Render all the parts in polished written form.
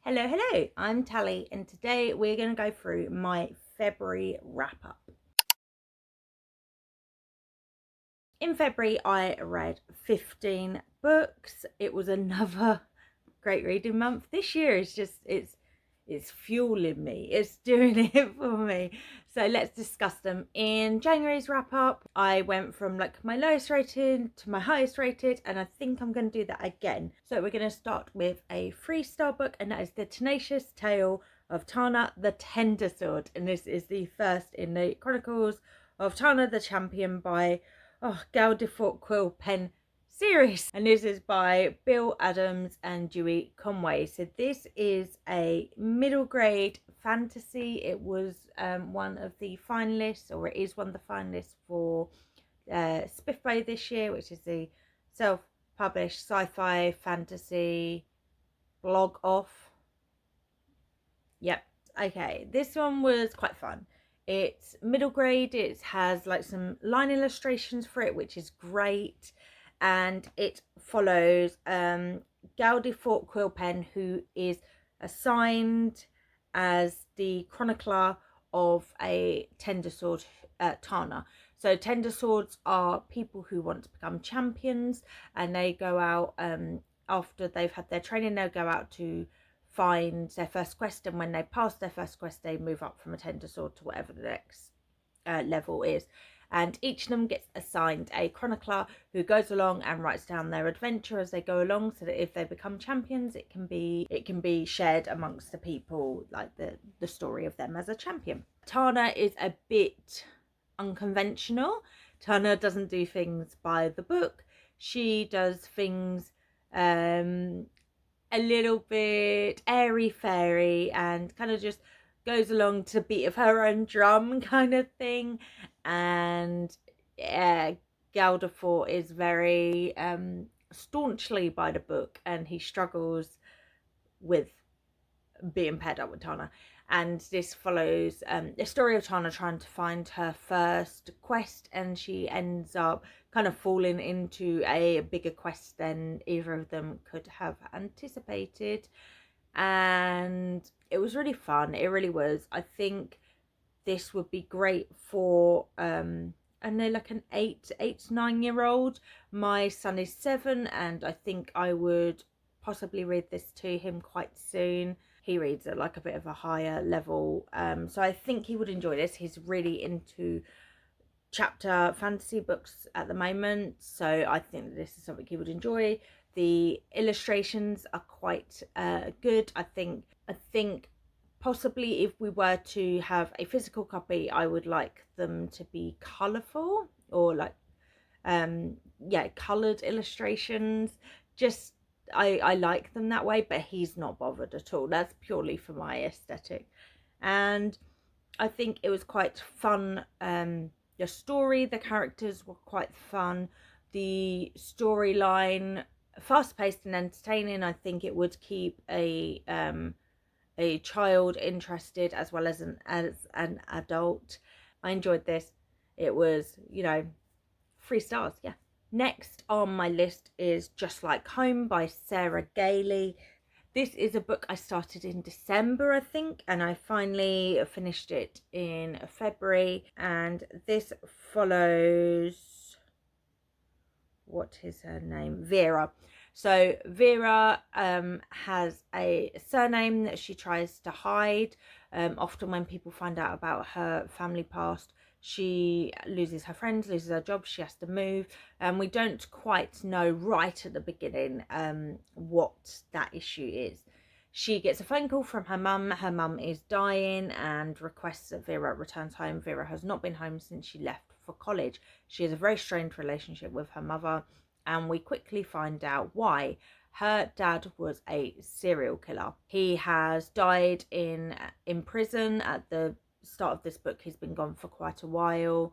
Hello, I'm Tally, and today we're going to go through my February wrap up. In February, I read 15 books. It was another great reading month. This year is just, it's fueling me, it's doing it for me. So let's discuss them. In January's wrap up, I went from like my lowest rated to my highest rated, and I think I'm going to do that again. So we're going to start with a 3-star book, and that is The Tenacious Tale of Tana the Tender Sword, and this is the first in the Chronicles of Tana the Champion by Gal Defort Quill Pen series, and this is by Bill Adams and Dewey Conway. So this is a middle grade fantasy. It was one of the finalists, or it is one of the finalists for Spiffbay this year, which is the self-published sci-fi fantasy blog off. Yep. Okay, this one was quite fun. It's middle grade. It has like some line illustrations for it, which is great, and it follows Gaudi Fort Quillpen, who is assigned as the chronicler of a tender sword, Tana. So tender swords are people who want to become champions, and they go out after they've had their training. They'll go out to find their first quest, and when they pass their first quest, they move up from a tender sword to whatever the next level is. And each of them gets assigned a chronicler who goes along and writes down their adventure as they go along, so that if they become champions, it can be shared amongst the people, like the story of them as a champion. Tana is a bit unconventional. Tana doesn't do things by the book. She does things a little bit airy fairy and kind of just goes along to the beat of her own drum kind of thing. And Galdefort is very staunchly by the book, and he struggles with being paired up with Tana. And this follows the story of Tana trying to find her first quest, and she ends up kind of falling into a bigger quest than either of them could have anticipated. And it was really fun. It really was. I think this would be great for I know, like an 8 to 9-year-old. My son is 7, and I think I would possibly read this to him quite soon. He reads at like a bit of a higher level, so I think he would enjoy this. He's really into chapter fantasy books at the moment, so I think that this is something he would enjoy. The illustrations are quite good. I think possibly if we were to have a physical copy, I would like them to be colourful, or like coloured illustrations. Just I like them that way, but he's not bothered at all. That's purely for my aesthetic. And I think it was quite fun. The story, the characters were quite fun. The storyline, fast-paced and entertaining. I think it would keep a child interested as well as an adult. I enjoyed this. It was, 3 stars, yeah. Next on my list is Just Like Home by Sarah Gailey. This is a book I started in December, I think, and I finally finished it in February. And this follows, what is her name? Vera. So Vera has a surname that she tries to hide. Often when people find out about her family past, she loses her friends, loses her job, she has to move, and we don't quite know right at the beginning what that issue is. She gets a phone call from her mum. Her mum is dying and requests that Vera returns home. Vera has not been home since she left for college. She has a very strained relationship with her mother, and we quickly find out why. Her dad was a serial killer. He has died in prison at the start of this book. He's been gone for quite a while.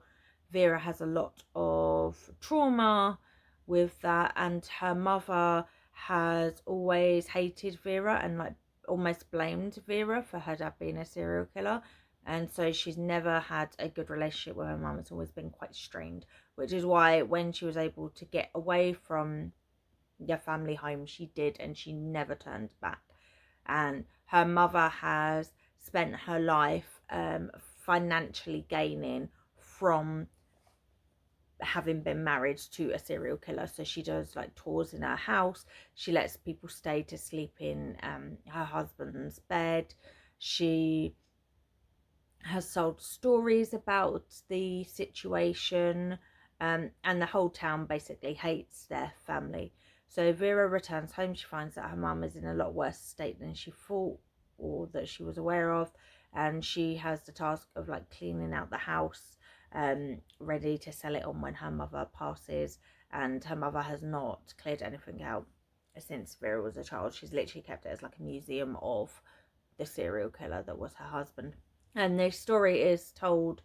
Vera has a lot of trauma with that, and her mother has always hated Vera and like almost blamed Vera for her dad being a serial killer. And so she's never had a good relationship with her mum. It's always been quite strained, which is why when she was able to get away from their family home, she did, and she never turned back. and her mother has spent her life financially gaining from having been married to a serial killer. So she does like tours in her house, she lets people stay to sleep in her husband's bed, she has sold stories about the situation, and the whole town basically hates their family. So Vera returns home. She finds that her mum is in a lot worse state than she thought or that she was aware of, and she has the task of like cleaning out the house, ready to sell it on when her mother passes. And her mother has not cleared anything out since Vera was a child. She's literally kept it as like a museum of the serial killer that was her husband. And this story is told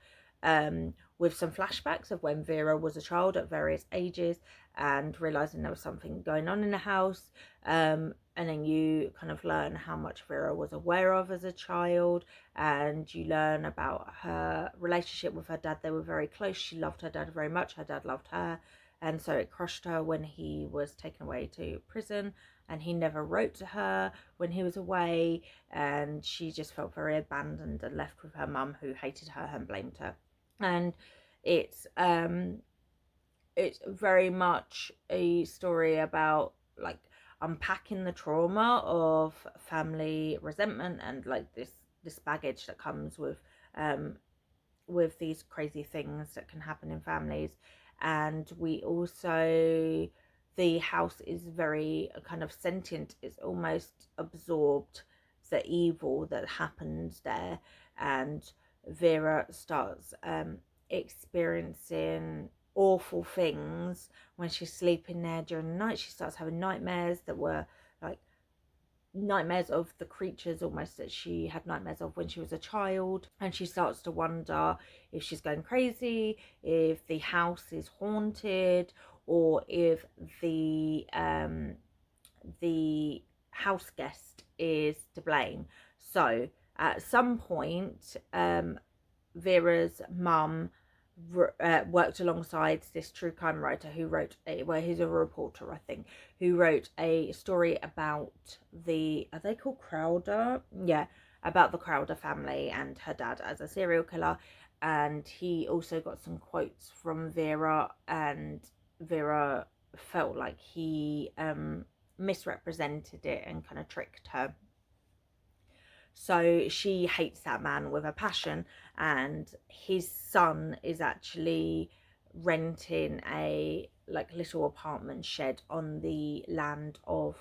with some flashbacks of when Vera was a child at various ages and realizing there was something going on in the house. And then you kind of learn how much Vera was aware of as a child, and you learn about her relationship with her dad. They were very close. She loved her dad very much. Her dad loved her. And so it crushed her when he was taken away to prison, and he never wrote to her when he was away, and she just felt very abandoned and left with her mum, who hated her and blamed her. And it's very much a story about like unpacking the trauma of family resentment and like this baggage that comes with these crazy things that can happen in families. And we also, the house is very kind of sentient. It's almost absorbed the evil that happens there, and Vera starts experiencing awful things when she's sleeping there during the night. She starts having nightmares that were like nightmares of the creatures almost that she had nightmares of when she was a child, and she starts to wonder if she's going crazy, if the house is haunted, or if the house guest is to blame. So at some point, Vera's mum worked alongside this true crime writer who wrote he's a reporter, I think, who wrote a story about are they called Crowder? Yeah, about the Crowder family and her dad as a serial killer. And he also got some quotes from Vera, and Vera felt like he misrepresented it and kind of tricked her. So she hates that man with a passion, and his son is actually renting a like little apartment shed on the land of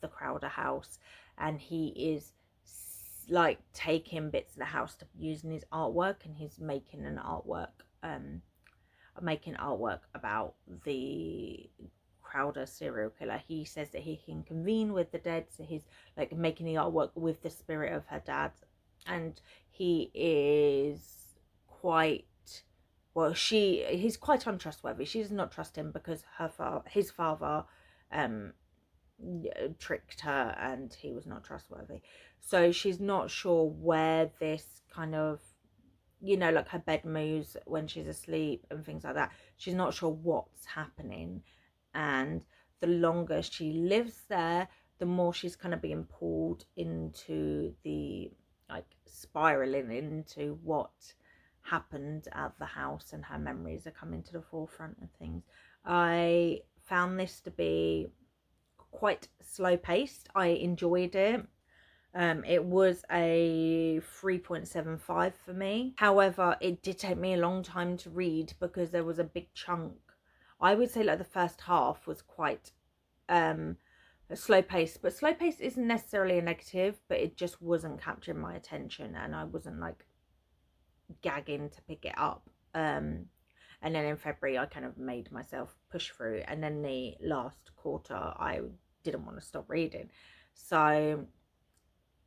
the Crowder house, and he is like taking bits of the house to use in his artwork, and he's making artwork about the Crowder serial killer. He says that he can convene with the dead, so he's like making the artwork with the spirit of her dad. And he is quite he's quite untrustworthy. She does not trust him because his father tricked her and he was not trustworthy. So she's not sure where this kind of, like her bed moves when she's asleep and things like that. She's not sure what's happening. And the longer she lives there, the more she's kind of being pulled into the, like, spiraling into what happened at the house, and her memories are coming to the forefront of things. I found this to be quite slow paced. I enjoyed it. It was a 3.75 for me. However, it did take me a long time to read because there was a big chunk. I would say like the first half was quite slow paced, but slow paced isn't necessarily a negative, but it just wasn't capturing my attention, and I wasn't like gagging to pick it up. And then in February I kind of made myself push through, and then the last quarter I didn't want to stop reading. So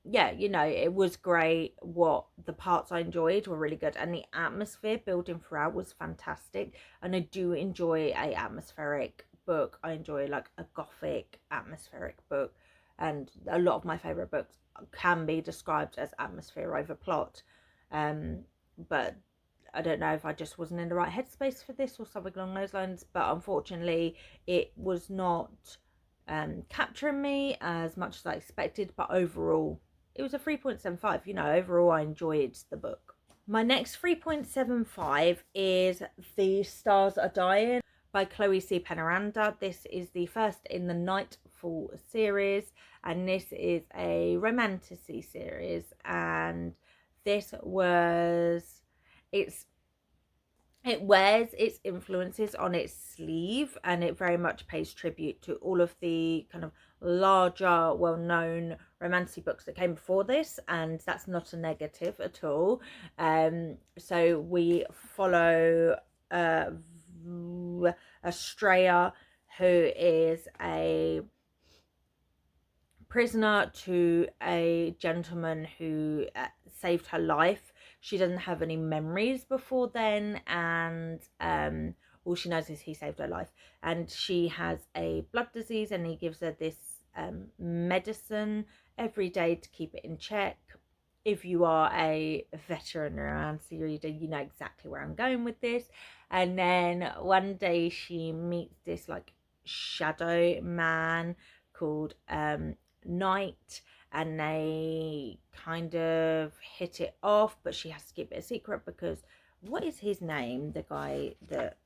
yeah, it was great. What the parts I enjoyed were really good, and the atmosphere building throughout was fantastic. And I do enjoy a atmospheric book. I enjoy like a gothic atmospheric book, and a lot of my favorite books can be described as atmosphere over plot. But I don't know if I just wasn't in the right headspace for this or something along those lines. But unfortunately, it was not capturing me as much as I expected, but overall it was a 3.75. Overall I enjoyed the book. My next 3.75 is The Stars Are Dying by Chloe C. Penaranda. This is the first in the Nightfall series, and this is a romantasy series, and this was it wears its influences on its sleeve, and it very much pays tribute to all of the kind of larger, well-known romantic books that came before this, and that's not a negative at all. So we follow Estrella, who is a prisoner to a gentleman who saved her life. She doesn't have any memories before then, and all she knows is he saved her life. And she has a blood disease, and he gives her this medicine every day to keep it in check. If you are a veteran romantasy reader, you know exactly where I'm going with this. And then one day she meets this like shadow man called Night, and they kind of hit it off, but she has to keep it a secret because what is his name, the guy that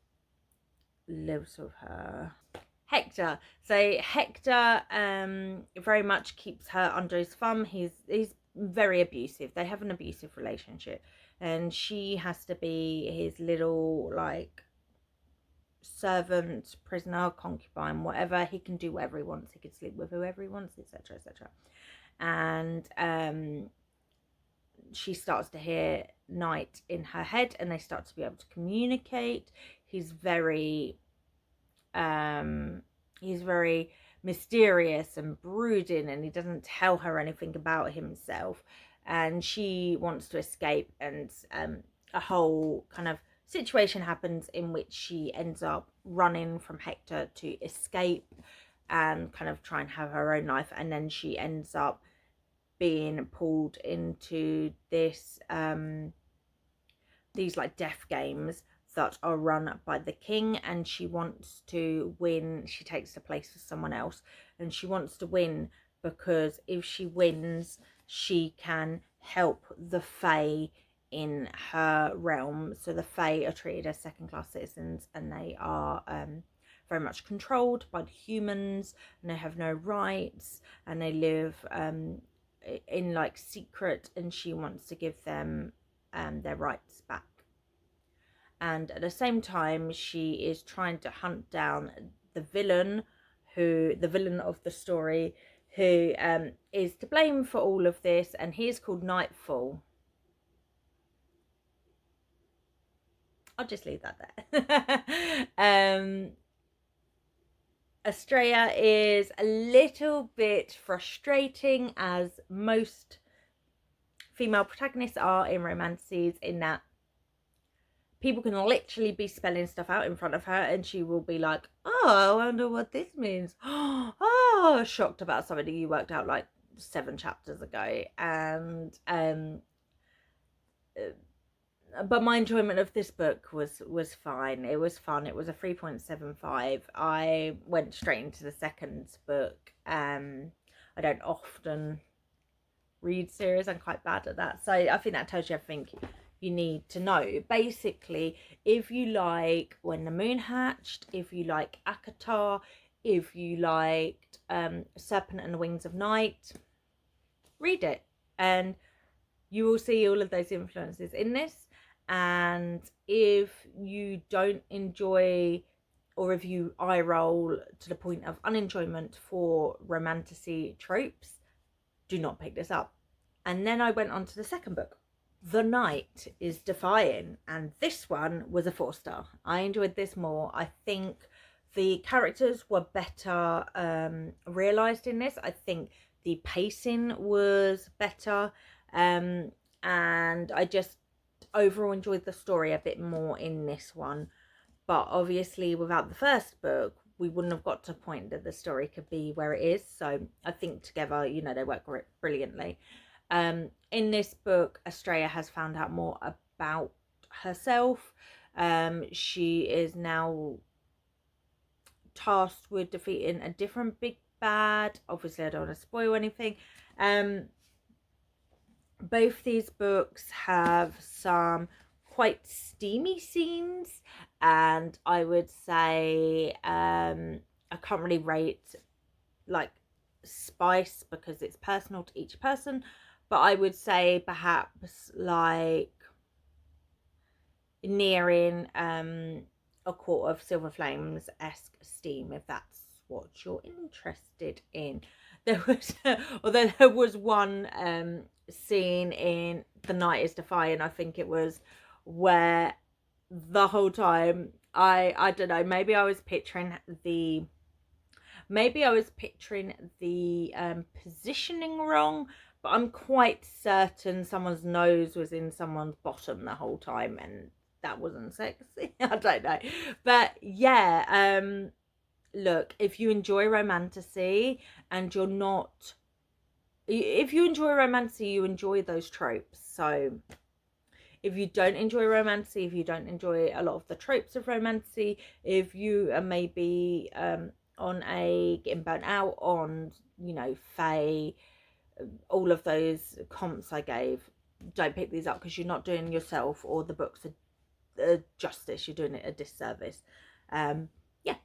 lives with her? Hector. So Hector very much keeps her under his thumb. He's very abusive. They have an abusive relationship, and she has to be his little like servant, prisoner, concubine, whatever. He can do whatever he wants. He can sleep with whoever he wants, etc., etc. And she starts to hear Night in her head, and they start to be able to communicate. He's very mysterious and brooding, and he doesn't tell her anything about himself, and she wants to escape, and a whole kind of situation happens in which she ends up running from Hector to escape and kind of try and have her own life. And then she ends up being pulled into this these like death games that are run by the king, and she wants to win. She takes the place of someone else, and she wants to win because if she wins, she can help the Fae in her realm. So the Fae are treated as second-class citizens, and they are very much controlled by the humans, and they have no rights, and they live in like secret, and she wants to give them their rights back. And at the same time, she is trying to hunt down the villain of the story, who is to blame for all of this, and he is called Nightfall. I'll just leave that there. Estrella is a little bit frustrating, as most female protagonists are in romances, in that people can literally be spelling stuff out in front of her, and she will be like, oh, I wonder what this means. Oh, shocked about something you worked out like 7 chapters ago. And but my enjoyment of this book was fine. It was fun. It was a 3.75. I went straight into the second book. I don't often read series. I'm quite bad at that. So I think that tells you everything you need to know. Basically, if you like When the Moon Hatched, if you like ACOTAR, if you liked Serpent and the Wings of Night, read it, and you will see all of those influences in this. And if you don't enjoy, or if you eye roll to the point of unenjoyment for romantasy tropes, do not pick this up. And then I went on to the second book. The Night is Defying, and this one was a 4-star. I enjoyed this more. I think the characters were better realised in this. I think the pacing was better, and I just overall enjoyed the story a bit more in this one. But obviously without the first book, we wouldn't have got to a point that the story could be where it is. So I think together, you know, they work brilliantly. In this book, Estrella has found out more about herself. She is now tasked with defeating a different big bad. Obviously, I don't want to spoil anything. Both these books have some quite steamy scenes, and I would say I can't really rate like spice because it's personal to each person, but I would say perhaps like nearing a Court of Silver Flames-esque steam, if that's what you're interested in. There was although there was one scene in The Night Is Defiant, I think it was, where the whole time I don't know, maybe I was picturing the positioning wrong, but I'm quite certain someone's nose was in someone's bottom the whole time, and that wasn't sexy. I don't know, but yeah, look, if you enjoy Romantasy and you're not, if you enjoy Romantasy, you enjoy those tropes. So if you don't enjoy Romantasy, if you don't enjoy a lot of the tropes of Romantasy, if you are maybe on a getting burnt out on, you know, Fae, all of those comps I gave, don't pick these up, because you're not doing yourself or the books a justice. You're doing it a disservice. Yeah,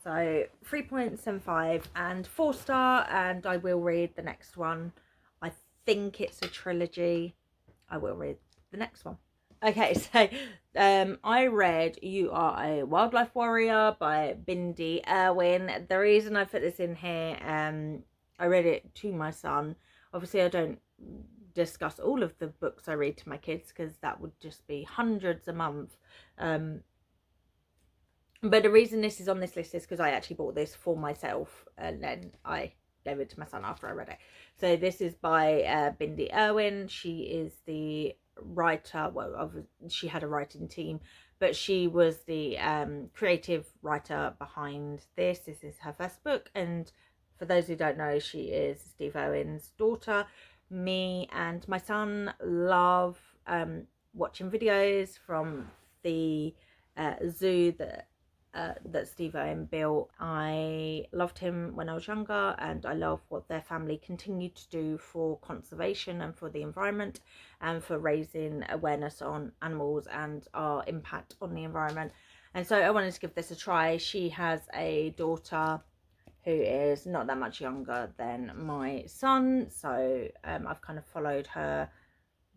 so 3.75 and 4-star, and I will read the next one. I think it's a trilogy. I will read the next one. Okay, so I read You Are a Wildlife Warrior by Bindi Irwin. The reason I put this in here, I read it to my son. Obviously, I don't discuss all of the books I read to my kids, because that would just be hundreds a month. But the reason this is on this list is because I actually bought this for myself, and then I gave it to my son after I read it. So this is by Bindi Irwin. She is the writer, well, she had a writing team, but she was the creative writer behind this. This is her first book, and for those who don't know, she is Steve Irwin's daughter. Me and my son love watching videos from the zoo that Steve Irwin built. I loved him when I was younger, and I love what their family continued to do for conservation and for the environment, and for raising awareness on animals and our impact on the environment. And so I wanted to give this a try. She has a daughter who is not that much younger than my son, so I've kind of followed her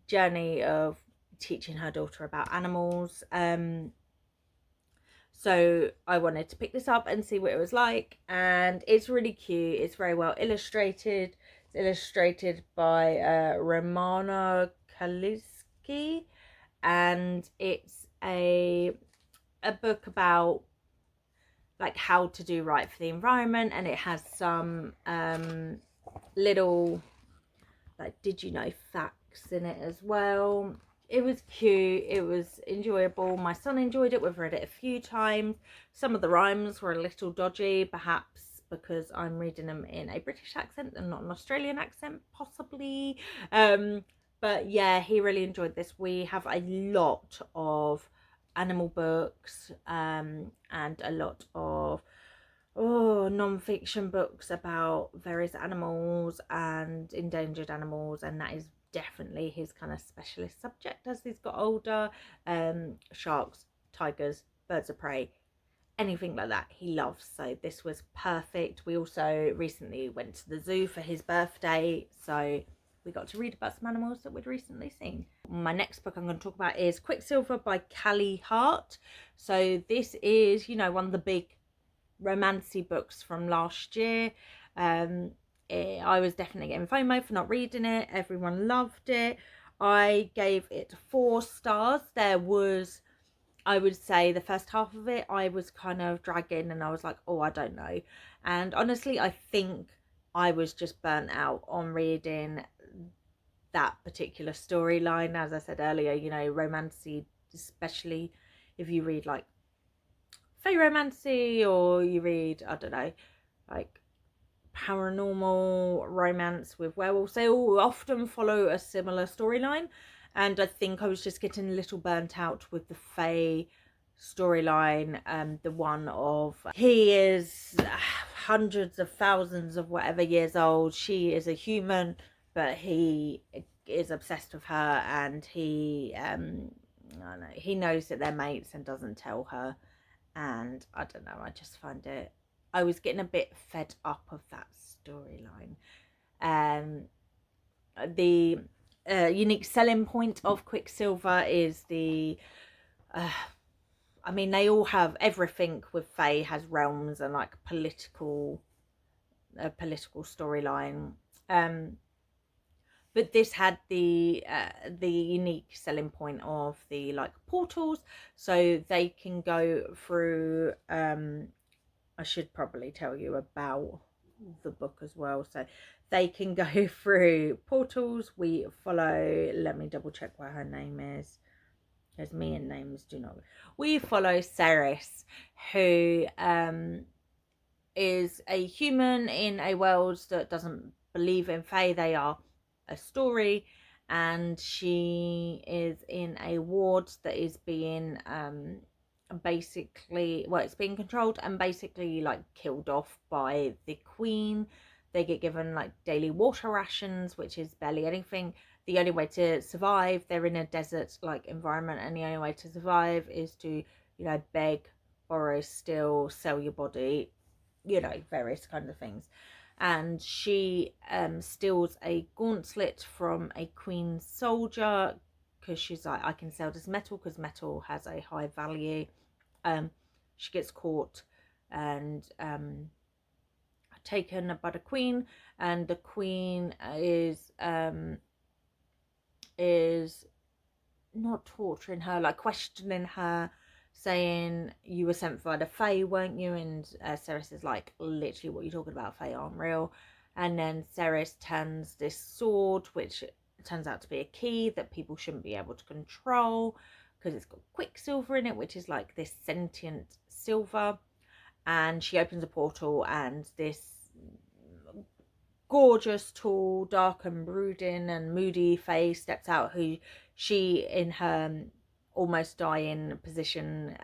journey of teaching her daughter about animals. So I wanted to pick this up and see what it was like, and it's really cute. It's very well illustrated. It's illustrated by Romana Kaliski, and it's a book about like how to do right for the environment, and it has some little like did you know facts in it as well. It was cute, it was enjoyable. My son enjoyed it. We've read it a few times. Some of the rhymes were a little dodgy, perhaps because I'm reading them in a British accent and not an Australian accent, possibly. But yeah, he really enjoyed this. We have a lot of animal books and a lot of non-fiction books about various animals and endangered animals, and that is definitely his kind of specialist subject as he's got older. Sharks, tigers, birds of prey, anything like that he loves, so this was perfect. We also recently went to the zoo for his birthday, so we got to read about some animals that we'd recently seen. My next book I'm going to talk about is Quicksilver by Callie Hart. So this is, you know, one of the big romancy books from last year. I was definitely getting FOMO for not reading it. Everyone loved it. I gave it 4 stars. There was, I would say, the first half of it I was kind of dragging, and I was like, oh, I don't know. And honestly, I think I was just burnt out on reading that particular storyline. As I said earlier, you know, romancy, especially if you read like Fae romancy, or you read, I don't know, like paranormal romance with werewolves, they all often follow a similar storyline, and I think I was just getting a little burnt out with the Fae storyline, the one of he is hundreds of thousands of whatever years old, she is a human, but he is obsessed with her, and he I don't know, he knows that they're mates and doesn't tell her. And I don't know, I just find it, I was getting a bit fed up of that storyline. The unique selling point of Quicksilver is the I mean, they all have everything with Faye has realms and like political storyline. But this had the unique selling point of the like portals, so they can go through. I should probably tell you about the book as well. So they can go through portals. We follow. Let me double check what her name is. Because me and names do not. We follow Ceres, who is a human in a world that doesn't believe in Fae. They are a story, and she is in a ward that is being basically, well, it's being controlled and basically like killed off by the queen. They get given like daily water rations, which is barely anything. The only way to survive, they're in a desert like environment, and the only way to survive is to, you know, beg, borrow, steal, sell your body, you know, various kind of things. And she steals a gauntlet from a queen soldier, because she's like, I can sell this metal because metal has a high value. She gets caught and taken by the queen, and the queen is not torturing her, like questioning her, saying, you were sent by the Fae, weren't you? And Ceres is like, literally, what are you talking about? Fae aren't real. And then Ceres turns this sword, which turns out to be a key that people shouldn't be able to control, because it's got Quicksilver in it, which is like this sentient silver. And she opens a portal, and this gorgeous, tall, dark and brooding and moody Fae steps out, who she, in her almost dying position,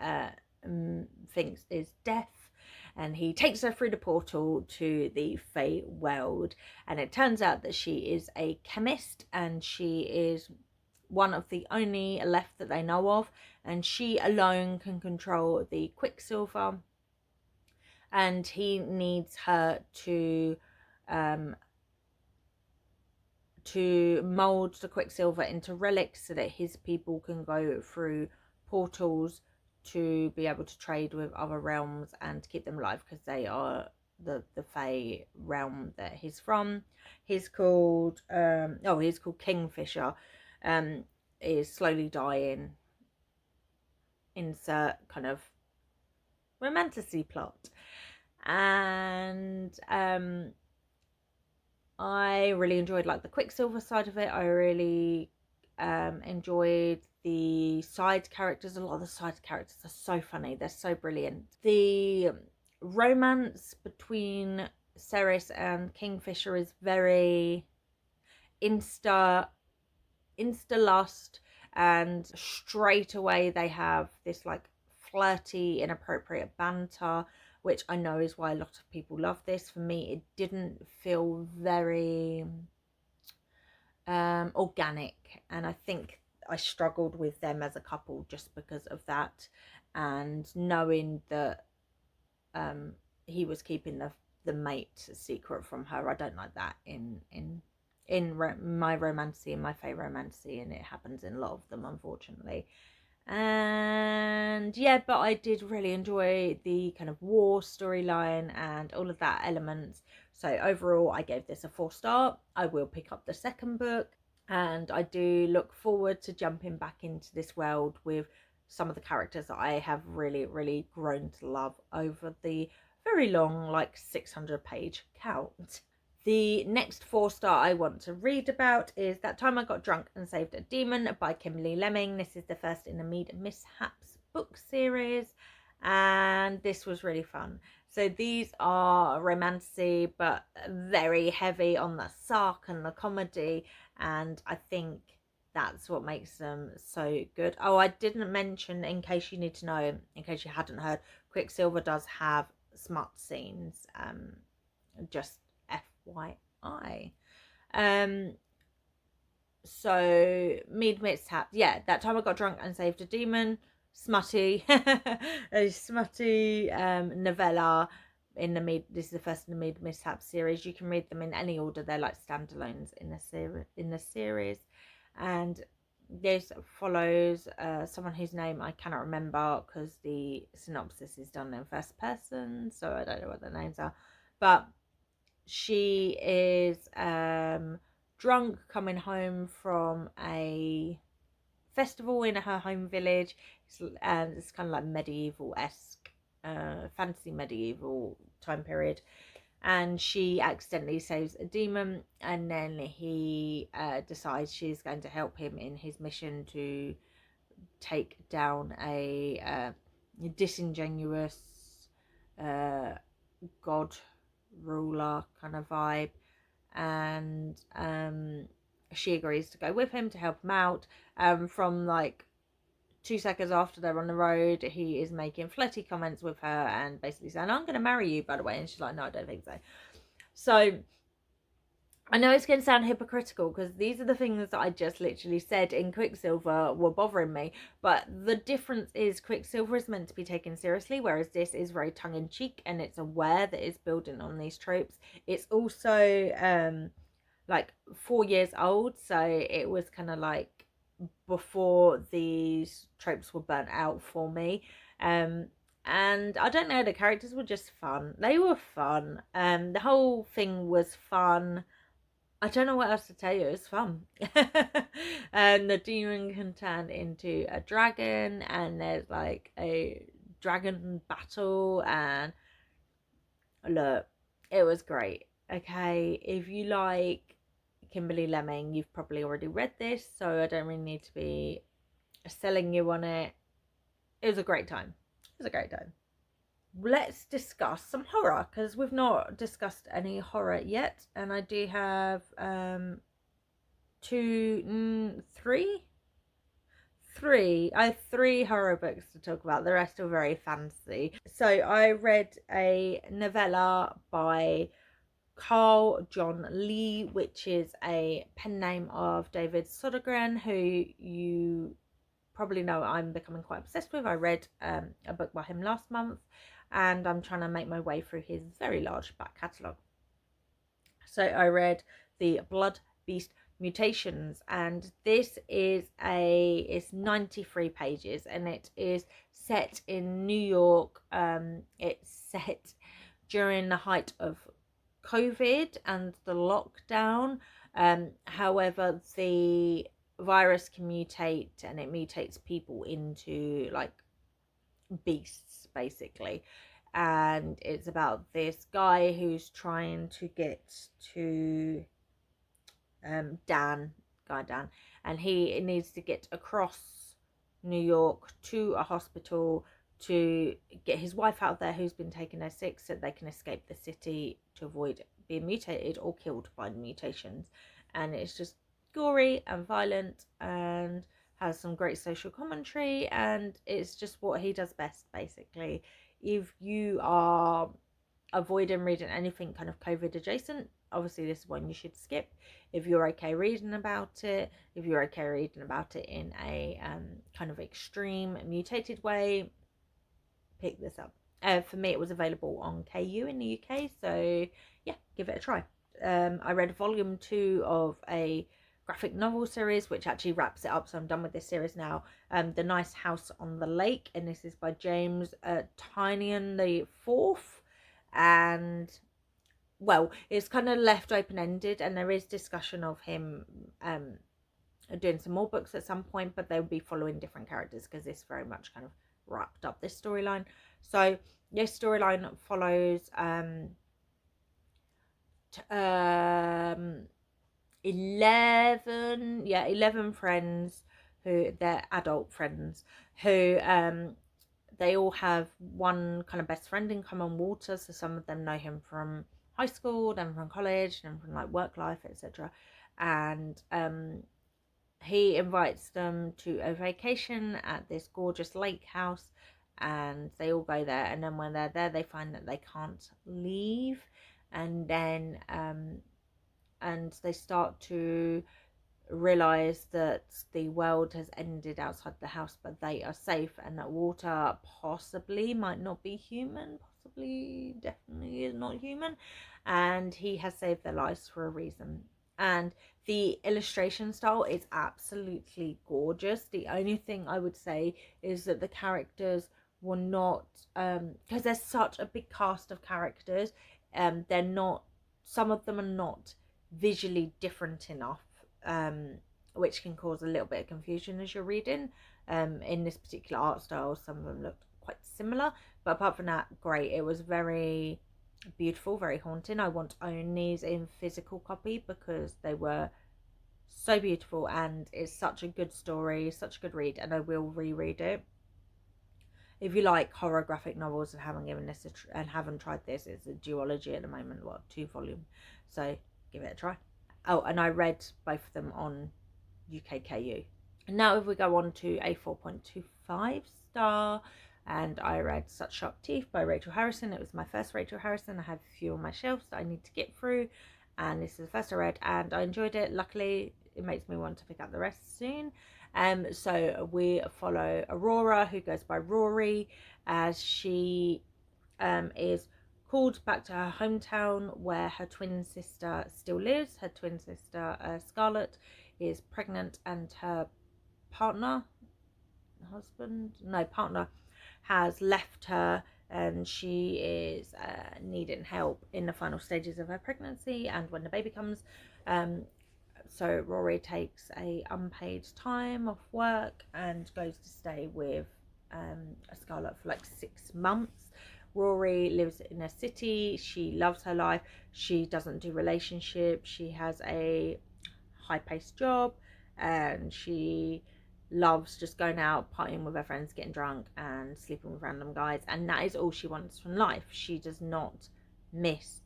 thinks is death. And he takes her through the portal to the Fae world, and it turns out that she is a chemist, and she is one of the only left that they know of, and she alone can control the Quicksilver, and he needs her to mold the Quicksilver into relics so that his people can go through portals to be able to trade with other realms and keep them alive, because they are the Fae realm that he's from. He's called Kingfisher. Is slowly dying. Insert kind of romantasy plot. And I really enjoyed like the Quicksilver side of it. I really enjoyed the side characters. A lot of the side characters are so funny. They're so brilliant. The romance between Ceres and Kingfisher is very insta lust, and straight away they have this like flirty, inappropriate banter, which I know is why a lot of people love this. For me, it didn't feel very organic, and I think I struggled with them as a couple just because of that, and knowing that he was keeping the mate secret from her. I don't like that in my romantasy, in my favourite romantasy, and it happens in a lot of them, unfortunately. And yeah, but I did really enjoy the kind of war storyline and all of that elements. So overall, I gave this a 4-star. I will pick up the second book, and I do look forward to jumping back into this world with some of the characters that I have really, really grown to love over the very long, like 600-page count. The next 4-star I want to read about is That Time I Got Drunk and Saved a Demon by Kimberly Lemming. This is the first in the Mead Mishaps book series, and this was really fun. So these are romantasy, but very heavy on the sark and the comedy, and I think that's what makes them so good. Oh, I didn't mention, in case you need to know, in case you hadn't heard, Quicksilver does have smut scenes. Just FYI. So Mead Mishap, yeah, that time I got drunk and saved a demon. Smutty, a smutty novella in the Mead. This is the first in the Mead Mishap series. You can read them in any order. They're like standalones in the series, and this follows someone whose name I cannot remember because the synopsis is done in first person, so I don't know what their names are, but she is drunk coming home from a festival in her home village. It's kind of like medieval-esque, fantasy medieval time period, and she accidentally saves a demon, and then he decides she's going to help him in his mission to take down a disingenuous god ruler kind of vibe, and she agrees to go with him to help him out. From like 2 seconds after they're on the road, he is making flirty comments with her and basically saying, "I'm going to marry you, by the way," and she's like, "No, I don't think so." So I know it's going to sound hypocritical because these are the things that I just literally said in Quicksilver were bothering me. But the difference is Quicksilver is meant to be taken seriously, whereas this is very tongue-in-cheek and it's aware that it's building on these tropes. It's also like 4 years old, so it was kind of like before these tropes were burnt out for me. And I don't know, the characters were just fun. They were fun. The whole thing was fun. I don't know what else to tell you. It's fun. And the demon can turn into a dragon, and there's like a dragon battle, and look, it was great. Okay, if you like Kimberly Lemming, you've probably already read this, so I don't really need to be selling you on it. It was a great time. It was a great time. Let's discuss some horror, because we've not discussed any horror yet, and I do have three. I have three horror books to talk about. The rest are very fancy. So I read a novella by Carl John Lee, which is a pen name of David Sodergren, who you probably know I'm becoming quite obsessed with. I read a book by him last month, and I'm trying to make my way through his very large back catalogue. So I read The Blood Beast Mutations, and this is it's 93 pages, and it is set in New York. It's set during the height of COVID and the lockdown. However, the virus can mutate, and it mutates people into like beasts basically, and it's about this guy who's trying to get to Dan, and he needs to get across New York to a hospital to get his wife out there who's been taken as sick, so they can escape the city to avoid being mutated or killed by the mutations. And it's just gory and violent and has some great social commentary, and it's just what he does best basically. If you are avoiding reading anything kind of COVID adjacent, obviously this is one you should skip. If you're okay reading about it, if you're okay reading about it in a kind of extreme mutated way, pick this up. For me, it was available on KU in the UK, so yeah, give it a try. I read volume 2 of a graphic novel series, which actually wraps it up, so I'm done with this series now. The Nice House on the Lake, and this is by James Tynion the Fourth, and well, it's kind of left open-ended, and there is discussion of him doing some more books at some point, but they'll be following different characters because this very much kind of wrapped up this storyline. So this storyline follows 11 friends, who they're adult friends, who they all have one kind of best friend in common, Walter. So some of them know him from high school, then from college, then from like work life, etc. And he invites them to a vacation at this gorgeous lake house, and they all go there. And then when they're there, they find that they can't leave, and then and they start to realize that the world has ended outside the house, but they are safe, and that water possibly might not be human, possibly definitely is not human, and he has saved their lives for a reason. And the illustration style is absolutely gorgeous. The only thing I would say is that the characters were not, because there's such a big cast of characters, they're not, some of them are not visually different enough, which can cause a little bit of confusion as you're reading. In this particular art style, some of them looked quite similar, but apart from that, great. It was very beautiful, very haunting. I want to own these in physical copy because they were so beautiful, and it's such a good story, such a good read, and I will reread it. If you like horror graphic novels and haven't given this and haven't tried this, it's a duology at the moment, what, 2 volume, so give it a try. Oh, and I read both of them on UKKU. And now if we go on to a 4.25 star, and I read Such Sharp Teeth by Rachel Harrison. It was my first Rachel Harrison. I have a few on my shelves that I need to get through, and this is the first I read, and I enjoyed it. Luckily, it makes me want to pick up the rest soon. So we follow Aurora, who goes by Rory, as she is called back to her hometown where her twin sister still lives. Her twin sister, Scarlett, is pregnant, and her partner has left her, and she is needing help in the final stages of her pregnancy and when the baby comes. So Rory takes a unpaid time off work and goes to stay with Scarlett for like 6 months. Rory lives in a city. She loves her life. She doesn't do relationships. She has a high-paced job, and she loves just going out, partying with her friends, getting drunk, and sleeping with random guys. And that is all she wants from life. She does not miss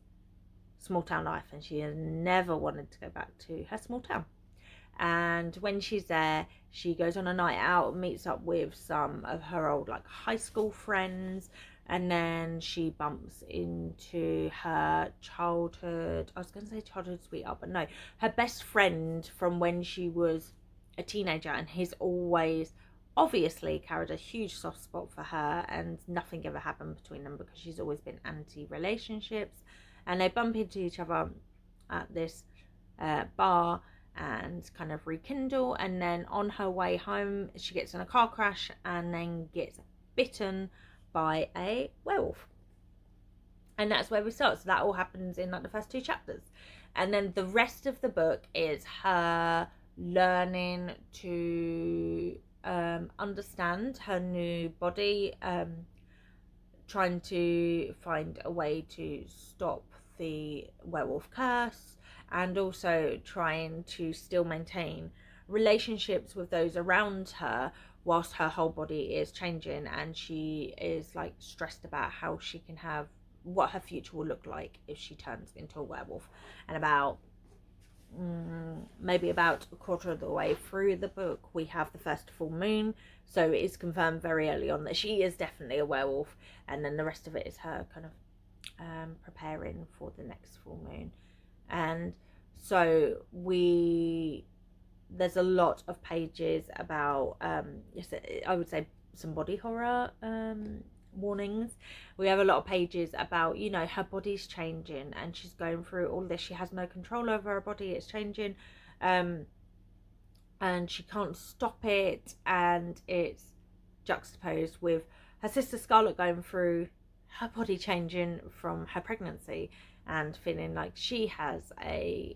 small town life, and she has never wanted to go back to her small town. And when she's there, she goes on a night out, meets up with some of her old like high school friends, and then she bumps into her childhood, I was going to say childhood sweetheart, but no, her best friend from when she was a teenager, and he's always obviously carried a huge soft spot for her, and nothing ever happened between them because she's always been anti-relationships. And they bump into each other at this bar and kind of rekindle, and then on her way home she gets in a car crash and then gets bitten by a werewolf, and that's where we start. So that all happens in like the first 2 chapters, and then the rest of the book is her learning to understand her new body, trying to find a way to stop the werewolf curse, and also trying to still maintain relationships with those around her whilst her whole body is changing, and she is like stressed about how she can have what her future will look like if she turns into a werewolf. And about maybe about a quarter of the way through the book, we have the first full moon, so it is confirmed very early on that she is definitely a werewolf, and then the rest of it is her kind of preparing for the next full moon. And so there's a lot of pages about I would say some body horror warnings. We have a lot of pages about, you know, her body's changing and she's going through all this. She has no control over her body, it's changing, and she can't stop it, and it's juxtaposed with her sister Scarlett going through her body changing from her pregnancy and feeling like she has a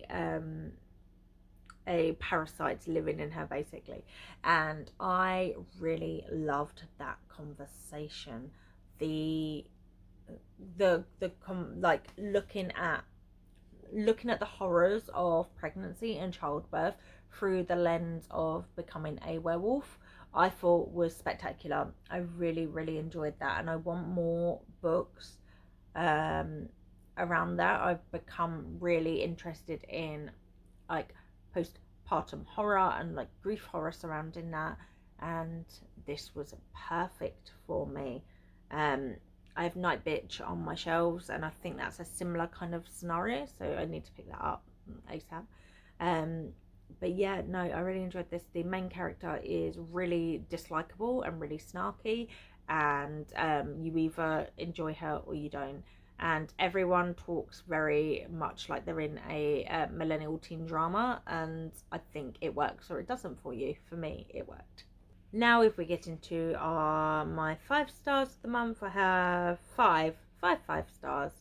parasite living in her basically. And I really loved that conversation. Like looking at the horrors of pregnancy and childbirth through the lens of becoming a werewolf, I thought was spectacular. I really, really enjoyed that, and I want more books around that. I've become really interested in like postpartum horror and like grief horror surrounding that, and this was perfect for me. I have Night Bitch on my shelves, and I think that's a similar kind of scenario, so I need to pick that up ASAP. But yeah, no, I really enjoyed this. The main character is really dislikable and really snarky, and you either enjoy her or you don't. And everyone talks very much like they're in a millennial teen drama, and I think it works or it doesn't for you. For me, it worked. Now, if we get into my 5 stars of the month, I have five stars.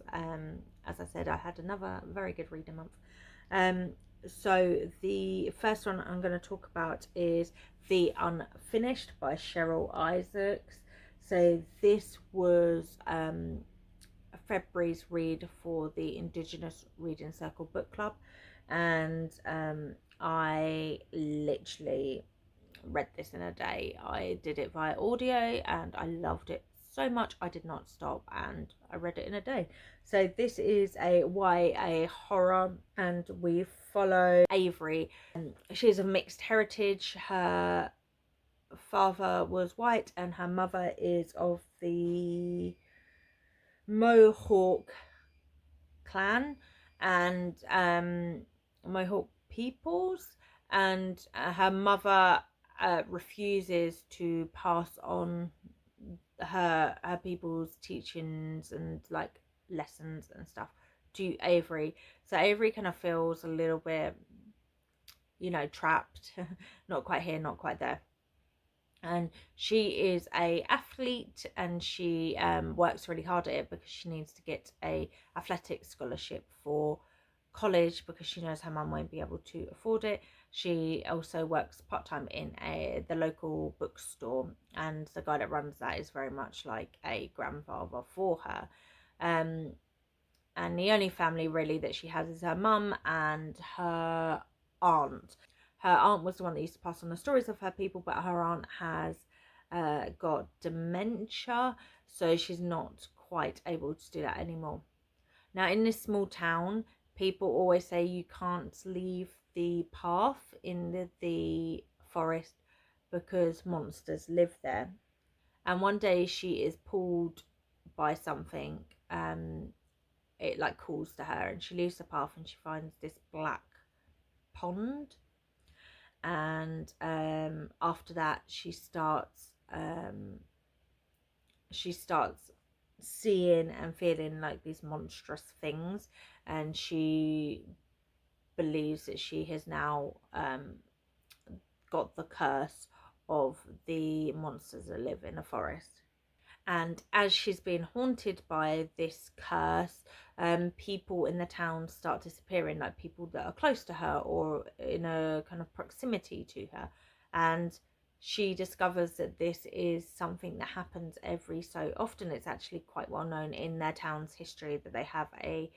As I said, I had another very good reading month. So the first one I'm going to talk about is The Unfinished by Cheryl Isaacs. So this was February's read for the Indigenous Reading Circle Book Club, and I literally read this in a day. I did it via audio and I loved it so much I did not stop, and I read it in a day. So this is a YA horror, and we follow Avery. She's of mixed heritage. Her father was white and her mother is of the Mohawk clan and Mohawk peoples, and her mother refuses to pass on her people's teachings and like lessons and stuff to Avery. So Avery kind of feels a little bit, trapped, not quite here, not quite there. And she is a athlete, and she works really hard at it because she needs to get a athletic scholarship for college because she knows her mum won't be able to afford it. She also works part-time in the local bookstore, and the guy that runs that is very much like a grandfather for her. And the only family really that she has is her mum and her aunt. Her aunt was the one that used to pass on the stories of her people, but her aunt has got dementia, so she's not quite able to do that anymore. Now, in this small town, people always say you can't leave the path in the forest because monsters live there. And one day she is pulled by something, it like calls to her, and she leaves the path and she finds this black pond. And after that she starts seeing and feeling like these monstrous things, and she believes that she has now got the curse of the monsters that live in the forest. And as she's being haunted by this curse, people in the town start disappearing, like people that are close to her or in a kind of proximity to her. And she discovers that this is something that happens every so often. It's actually quite well known in their town's history that they have a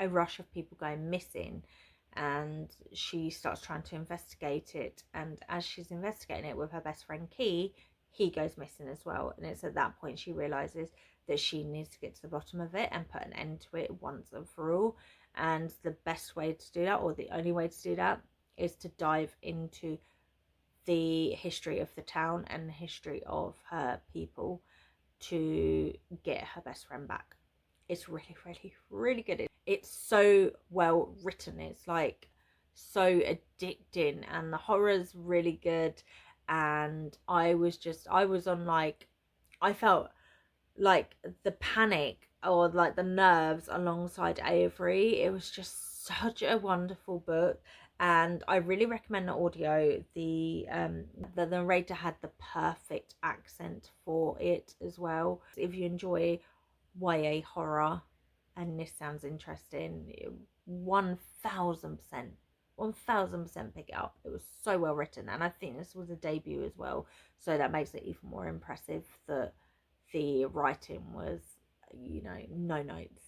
rush of people going missing, and she starts trying to investigate it. And as she's investigating it with her best friend Key, he goes missing as well. And it's at that point she realizes that she needs to get to the bottom of it and put an end to it once and for all. And the best way to do that, or the only way to do that, is to dive into the history of the town and the history of her people to get her best friend back. It's really, really, really good. It's so well written. It's like so addicting, and the horror's really good. And I was on like, I felt like the panic or like the nerves alongside Avery. It was just such a wonderful book, and I really recommend the audio. The narrator had the perfect accent for it as well. If you enjoy YA horror and this sounds interesting, 1000% 1000% pick it up. It was so well written, and I think this was a debut as well, so that makes it even more impressive that the writing was, no notes.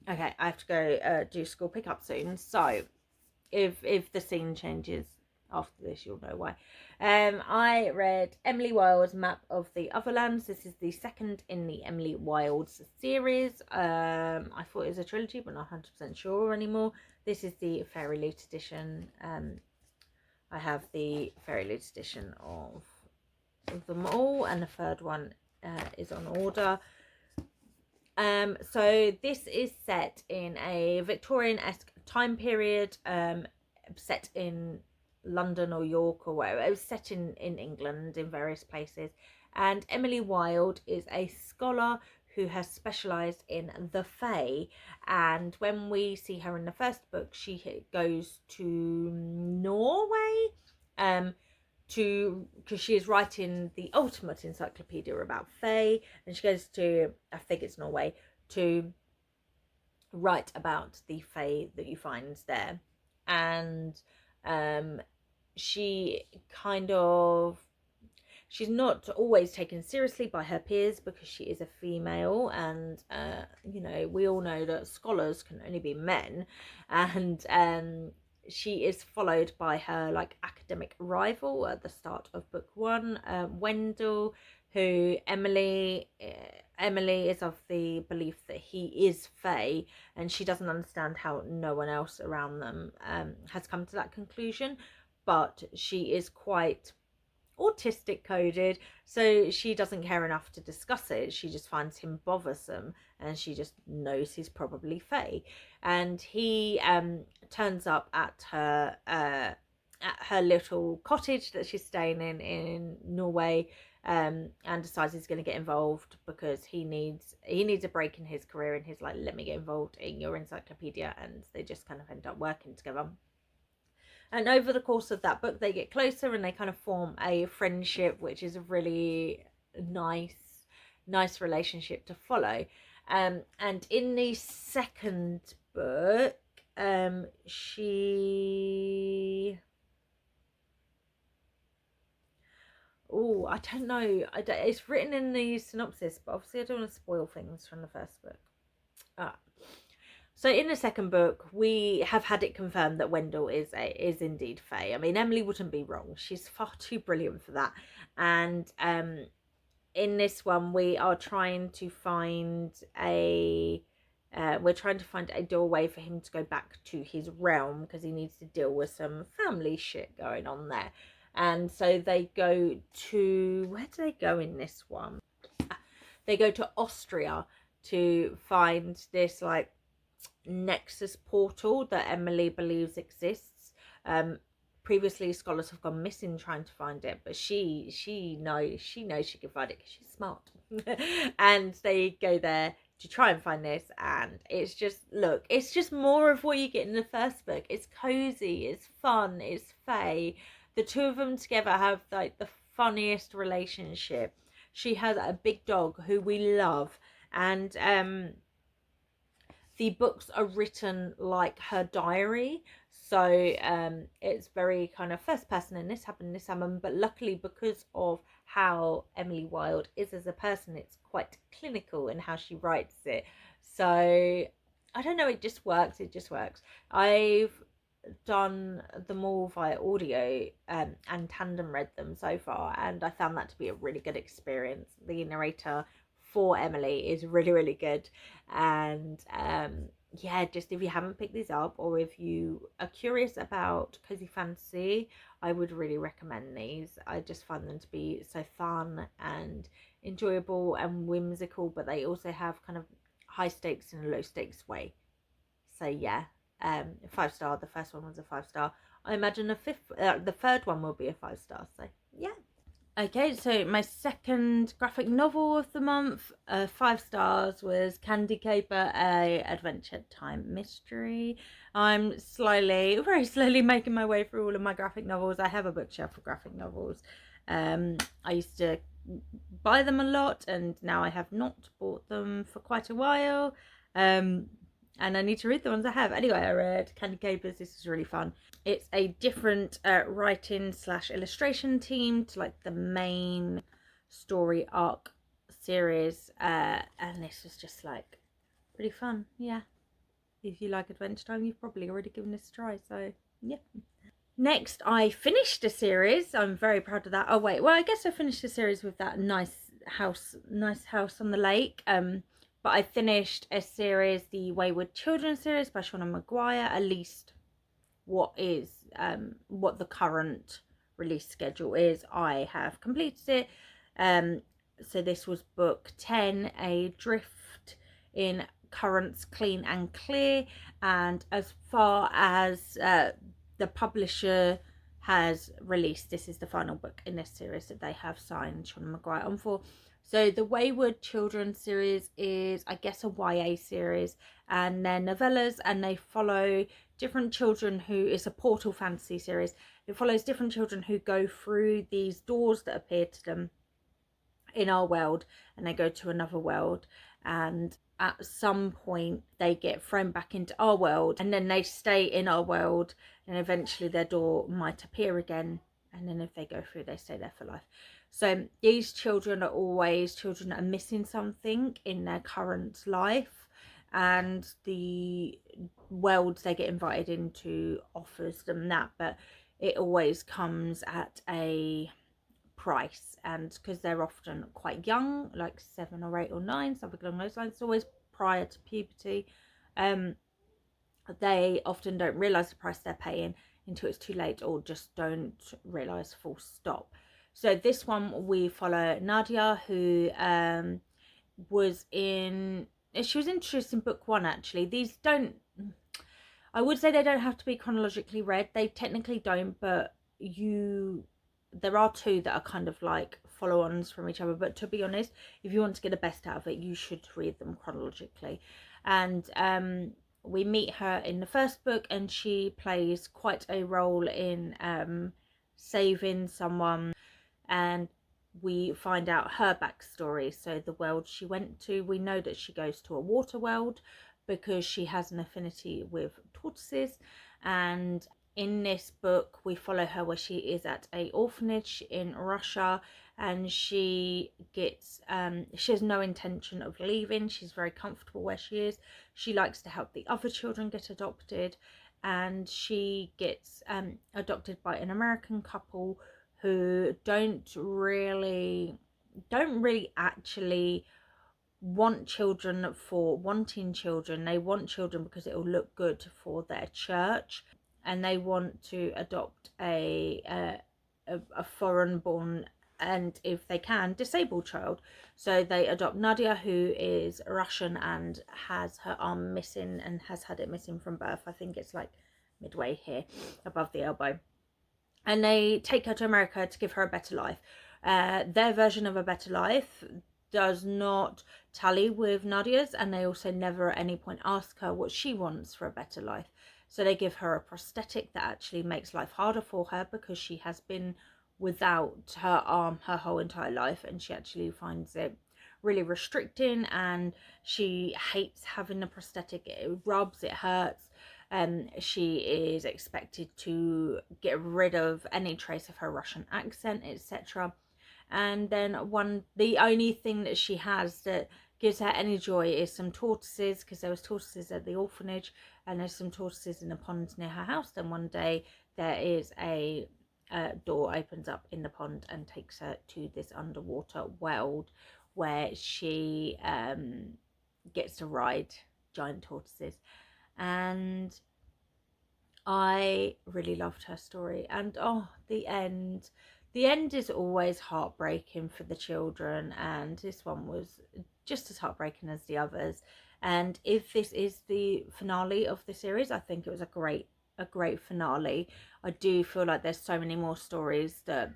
Okay, I have to go do school pickup soon, so if the scene changes, After this, you'll know why. I read Emily Wilde's Map of the Otherlands. This is the second in the Emily Wilde's series. I thought it was a trilogy, but not 100% sure anymore. This is the Fairy Loot edition. I have the Fairy Loot edition of them all, and the third one is on order. So this is set in a Victorian-esque time period, set in London or York or wherever. It was set in England in various places, and Emily Wilde is a scholar who has specialised in the Fae, and when we see her in the first book, she goes to Norway because she is writing the ultimate encyclopedia about Fae, and she goes to, I think it's Norway, to write about the Fae that you find there. And she kind of, she's not always taken seriously by her peers because she is a female, and you know, we all know that scholars can only be men, and she is followed by her like academic rival at the start of book one, Wendell, who Emily is of the belief that he is Fae, and she doesn't understand how no one else around them has come to that conclusion, but she is quite autistic coded, so she doesn't care enough to discuss it. She just finds him bothersome, and she just knows he's probably Fae. And he turns up at her little cottage that she's staying in Norway, and decides he's going to get involved because he needs a break in his career, and he's like, let me get involved in your encyclopedia, and they just kind of end up working together. And over the course of that book, they get closer and they kind of form a friendship, which is a really nice relationship to follow. And in the second book, I don't know. It's written in the synopsis, but obviously I don't want to spoil things from the first book. So in the second book, we have had it confirmed that Wendell is indeed Fae. I mean, Emily wouldn't be wrong. She's far too brilliant for that. And in this one, we are trying to find a doorway for him to go back to his realm, because he needs to deal with some family shit going on there. And so they go to, where do they go in this one? They go to Austria to find this like Nexus portal that Emily believes exists. Previously, scholars have gone missing trying to find it, but she knows she can find it because she's smart. And they go there to try and find this, and it's just more of what you get in the first book. It's cozy, it's fun, it's Fae. The two of them together have like the funniest relationship. She has a big dog who we love, and the books are written like her diary, so it's very kind of first person, and this happened, but luckily, because of how Emily Wilde is as a person, it's quite clinical in how she writes it. So I don't know, it just works. I've done them all via audio and tandem read them so far, and I found that to be a really good experience. The narrator for Emily is really good, and yeah, just if you haven't picked these up, or if you are curious about cozy fantasy, I would really recommend these. I just find them to be so fun and enjoyable and whimsical, but they also have kind of high stakes in a low stakes way. So yeah, 5-star. The first one was a 5-star. I imagine the third one will be a 5-star. So yeah. Okay, so my second graphic novel of the month, 5 stars, was Candy Caper, a Adventure Time mystery. I'm very slowly making my way through all of my graphic novels. I have a bookshelf of graphic novels. I used to buy them a lot, and now I have not bought them for quite a while. And I need to read the ones I have. Anyway, I read Candy Capers. This was really fun. It's a different writing / illustration team to like the main story arc series. And this was just like pretty fun. Yeah. If you like Adventure Time, you've probably already given this a try. So yeah. Next, I finished a series. I'm very proud of that. Oh wait, well, I guess I finished a series with that nice house on the lake. But I finished a series, the Wayward Children series by Shauna Maguire. At least what the current release schedule is. I have completed it. So this was book 10, A Drift in Currents Clean and Clear. And as far as the publisher has released, this is the final book in this series that they have signed Shauna Maguire on for. So the Wayward Children series is, I guess, a YA series, and they're novellas, and they follow different children who is a portal fantasy series. It follows different children who go through these doors that appear to them in our world, and they go to another world, and at some point they get thrown back into our world, and then they stay in our world, and eventually their door might appear again, and then if they go through, they stay there for life. So these children are always children that are missing something in their current life, and the worlds they get invited into offers them that, but it always comes at a price, and because they're often quite young, like 7 or 8 or 9, something along those lines, it's always prior to puberty. They often don't realize the price they're paying until it's too late, or just don't realize, full stop. So this one we follow Nadia, who was in she was introduced in book 1. Actually, these don't, I would say they don't have to be chronologically read. They technically don't, but there are 2 that are kind of like follow-ons from each other. But to be honest, if you want to get the best out of it, you should read them chronologically. And we meet her in the first book, and she plays quite a role in saving someone, and we find out her backstory. So the world she went to, we know that she goes to a water world because she has an affinity with tortoises. And in this book we follow her where she is at a orphanage in Russia, and she has no intention of leaving. She's very comfortable where she is. She likes to help the other children get adopted, and she gets adopted by an American couple who don't really actually want children for wanting children. They want children because it will look good for their church, and they want to adopt a foreign born, and if they can, disabled child. So they adopt Nadia, who is Russian and has her arm missing and has had it missing from birth. I think it's like midway here above the elbow, and they take her to America to give her a better life. Their version of a better life does not tally with Nadia's, and they also never at any point ask her what she wants for a better life. So they give her a prosthetic that actually makes life harder for her, because she has been without her arm her whole entire life, and she actually finds it really restricting, and she hates having the prosthetic. It rubs, it hurts. She is expected to get rid of any trace of her Russian accent, etc. And then the only thing that she has that gives her any joy is some tortoises, because there was tortoises at the orphanage, and there's some tortoises in a pond near her house. Then one day there is a door opens up in the pond and takes her to this underwater world where she gets to ride giant tortoises. And I really loved her story. And the end is always heartbreaking for the children, and this one was just as heartbreaking as the others. And if this is the finale of the series, I think it was a great finale. I do feel like there's so many more stories that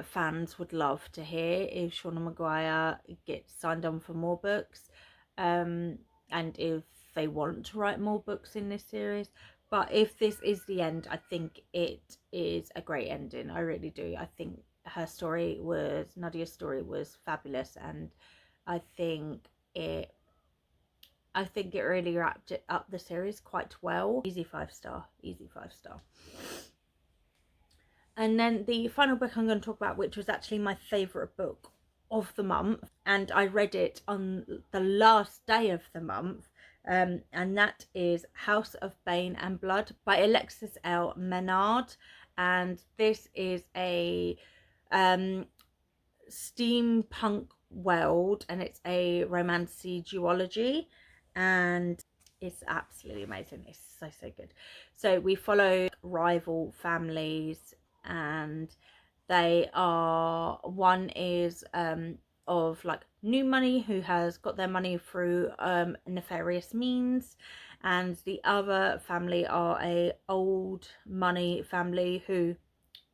fans would love to hear if Shauna Maguire gets signed on for more books, and if they want to write more books in this series. But if this is the end, I think it is a great ending. I really do. I think Nadia's story was fabulous, and I think it really wrapped it up, the series, quite well. Easy 5-star. And then the final book I'm going to talk about, which was actually my favourite book of the month, and I read it on the last day of the month, and that is House of Bane and Blood by Alexis L. Menard. And this is a steampunk world, and it's a romantasy duology, and it's absolutely amazing. It's so good. So we follow rival families, and they are, one is of like new money who has got their money through nefarious means, and the other family are a old money family who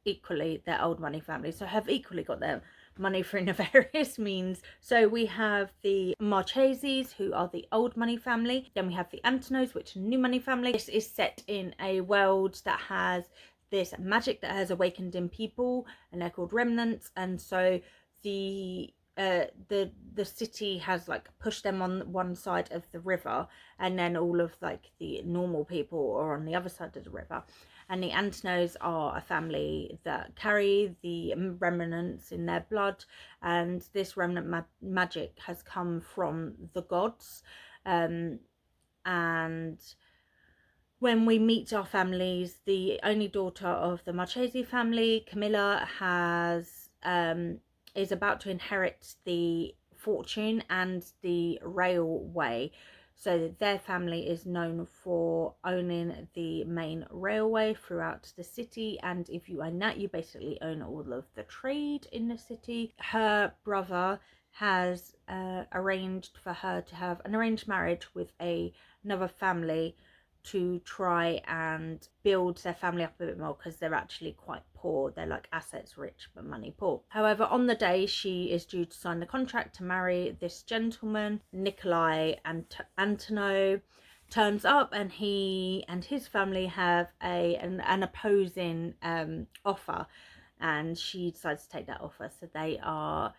equally, they're old money family, so have equally got their money through nefarious means. So we have the Marcheses, who are the old money family. Then we have the Antonos, which are new money family. This is set in a world that has this magic that has awakened in people, and they're called remnants. And so the city has like pushed them on one side of the river, and then all of like the normal people are on the other side of the river. And the Antonos are a family that carry the remnants in their blood, and this remnant magic has come from the gods. And when we meet our families, the only daughter of the Marchese family, Camilla, is about to inherit the fortune and the railway. So their family is known for owning the main railway throughout the city, and if you own that, you basically own all of the trade in the city. Her brother has arranged for her to have an arranged marriage with another family to try and build their family up a bit more, because they're actually quite poor. They're like assets rich but money poor. However, on the day she is due to sign the contract to marry this gentleman, Nikolai and Antono turns up, and he and his family have an opposing offer, and she decides to take that offer. So they are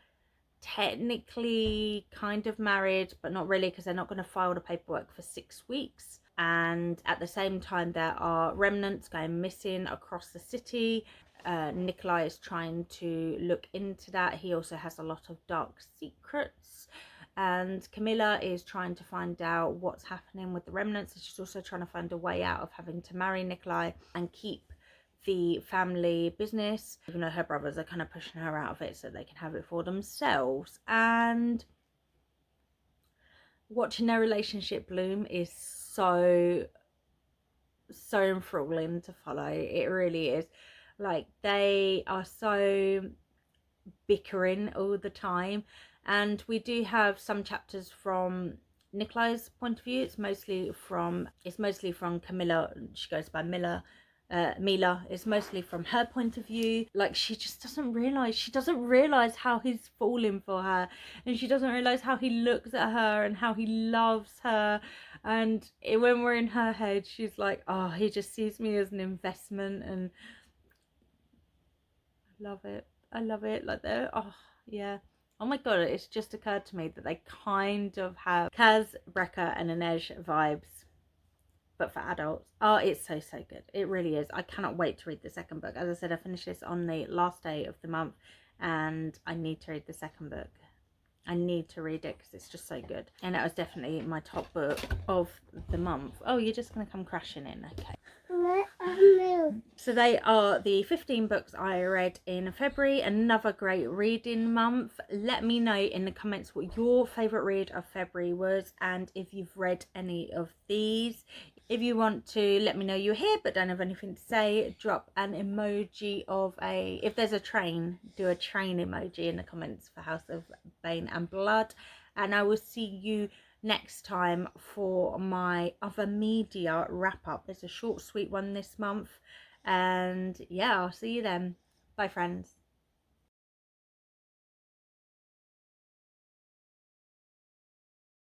technically kind of married, but not really, because they're not going to file the paperwork for 6 weeks. And at the same time, there are remnants going missing across the city. Nikolai is trying to look into that. He also has a lot of dark secrets, and Camilla is trying to find out what's happening with the remnants. She's also trying to find a way out of having to marry Nikolai and keep the family business, even though her brothers are kind of pushing her out of it so they can have it for themselves. And watching their relationship bloom is so enthralling to follow. It really is. Like, they are so bickering all the time, and we do have some chapters from Nikolai's point of view. It's mostly from Camilla. She goes by Mila. It's mostly from her point of view. Like, she just doesn't realize how he's falling for her, and she doesn't realize how he looks at her and how he loves her. And when we're in her head, she's like, oh, he just sees me as an investment. And I love it. Like, they're, oh yeah, oh my god, it's just occurred to me that they kind of have Kaz, Brekka and Inej vibes, but for adults. Oh, it's so good. It really is. I cannot wait to read the second book. As I said, I finished this on the last day of the month, and I need to read the second book. I need to read it because it's just so good. And that was definitely my top book of the month. Oh, you're just going to come crashing in. Okay. So they are the 15 books I read in February. Another great reading month. Let me know in the comments what your favourite read of February was, and if you've read any of these. If you want to let me know you're here but don't have anything to say, drop an emoji of if there's a train, do a train emoji in the comments for House of Bane and Blood. And I will see you next time for my other media wrap up. There's a short sweet one this month, and yeah, I'll see you then. Bye friends.